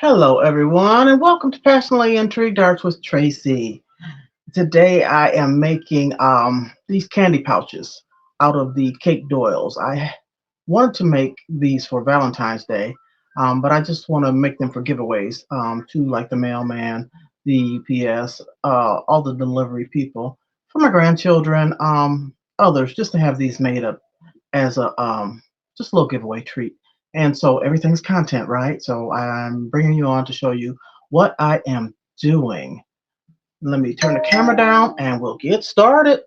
Hello, everyone, and welcome to Passionately Intrigued Arts with Tracy. Today, I am making these candy pouches out of the cake doilies. I wanted to make these for Valentine's Day, but I just want to make them for giveaways to like the mailman, the UPS, all the delivery people, for my grandchildren, others, just to have these made up as a just a little giveaway treat. And so everything's content, right? So I'm bringing you on to show you what I am doing. Let me turn the camera down and we'll get started.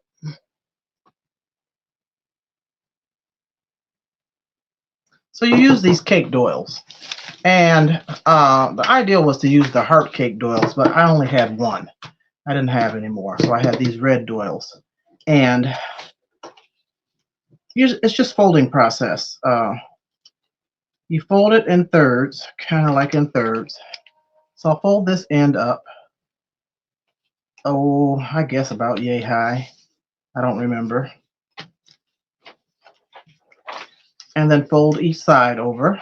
So you use these cake doilies. And the idea was to use the heart cake doilies, but I only had one. I didn't have any more. So I had these red doilies. And it's just folding process. You fold it in thirds, kind of like in thirds. So I'll fold this end up. Oh, I guess about yay high. I don't remember. And then fold each side over.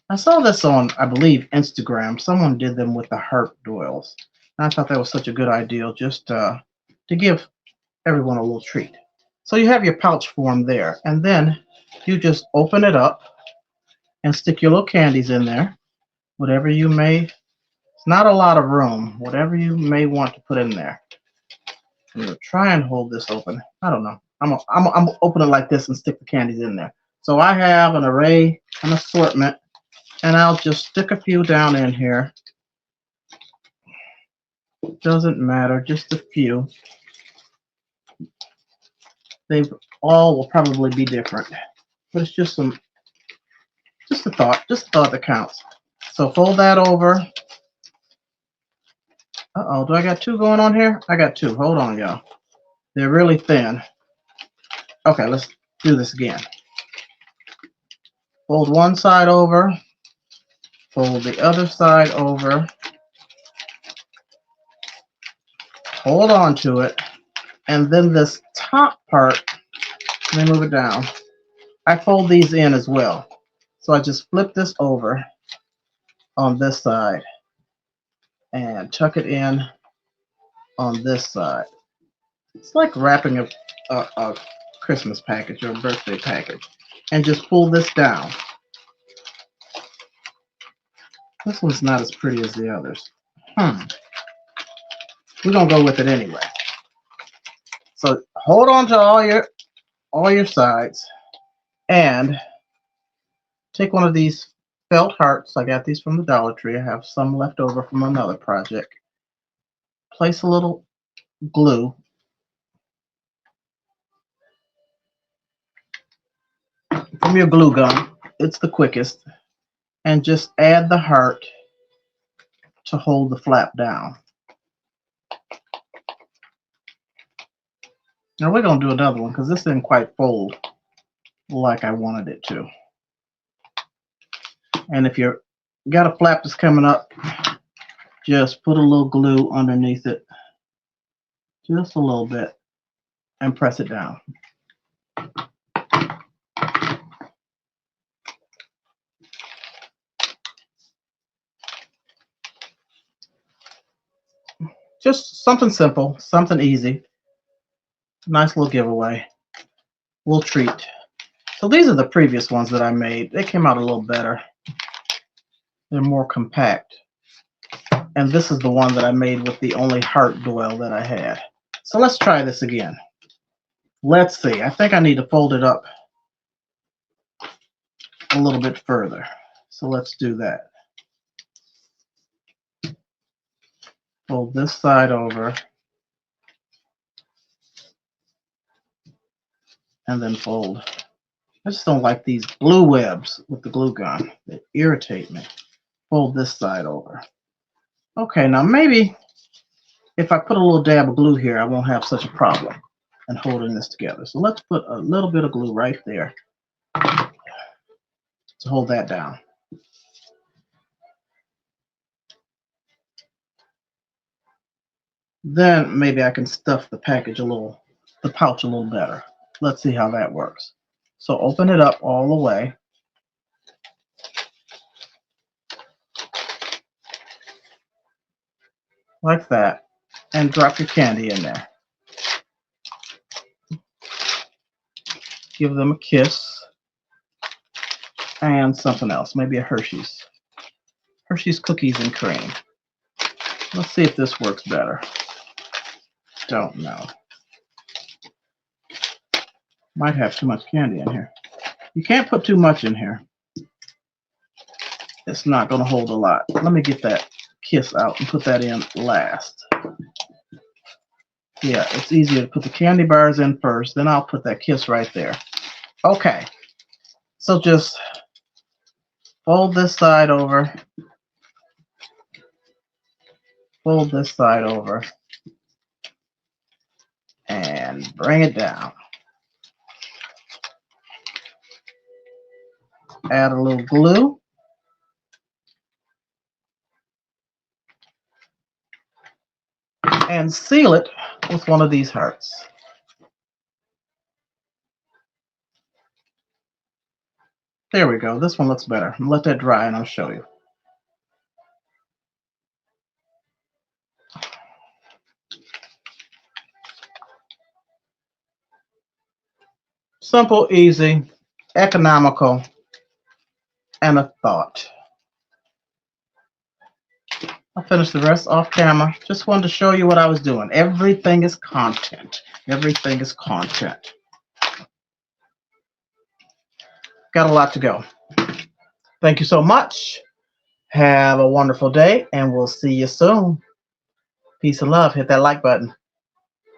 I saw this on, I believe, Instagram. Someone did them with the heart doilies. And I thought that was such a good idea just to give everyone a little treat. So you have your pouch form there. And then you just open it up and stick your little candies in there. Whatever you may, it's not a lot of room. Whatever you may want to put in there. I'm going to try and hold this open. I don't know. I'm open it like this and stick the candies in there. So I have an array, an assortment, and I'll just stick a few down in here. Doesn't matter, just a few. They all will probably be different, but it's just a thought that counts. So fold that over. Uh-oh, do I got two going on here? I got two. Hold on, y'all. They're really thin. Okay, let's do this again. Fold one side over. Fold the other side over. Hold on to it. And then this top part, let me move it down. I fold these in as well. So I just flip this over on this side and tuck it in on this side. It's like wrapping a Christmas package or a birthday package. And just pull this down. This one's not as pretty as the others. We're gonna go with it anyway. So hold on to all your sides and take one of these felt hearts. I got these from the Dollar Tree. I have some left over from another project. Place a little glue. From your glue gun, it's the quickest. And just add the heart to hold the flap down. Now we're going to do another one because this didn't quite fold like I wanted it to. And if you've got a flap that's coming up, just put a little glue underneath it, just a little bit, and press it down. Just something simple, something easy. Nice little giveaway. Little treat. So these are the previous ones that I made. They came out a little better. They're more compact. And this is the one that I made with the only heart doil that I had. So let's try this again. Let's see. I think I need to fold it up a little bit further. So let's do that. Fold this side over. And then fold. I just don't like these glue webs with the glue gun. They irritate me. Fold this side over. Okay, now maybe if I put a little dab of glue here, I won't have such a problem in holding this together. So let's put a little bit of glue right there to hold that down. Then maybe I can stuff the package the pouch a little better. Let's see how that works. So open it up all the way. like that, and drop your candy in there. Give them a kiss and something else, maybe a Hershey's cookies and cream. Let's see if this works better. Don't know. Might have too much candy in here. You can't put too much in here. It's not going to hold a lot. Let me get that kiss out and put that in last. Yeah, it's easier to put the candy bars in first, then I'll put that kiss right there. Okay, so just fold this side over, fold this side over, and bring it down. Add a little glue. And seal it with one of these hearts. There we go. This one looks better. Let that dry and I'll show you. Simple, easy, economical, and a thought. I'll finish the rest off camera. Just wanted to show you what I was doing. Everything is content. Everything is content. Got a lot to go. Thank you so much. Have a wonderful day, and we'll see you soon. Peace and love. Hit that like button.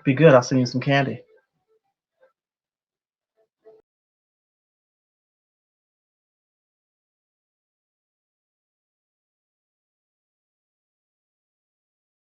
Be good. I'll send you some candy.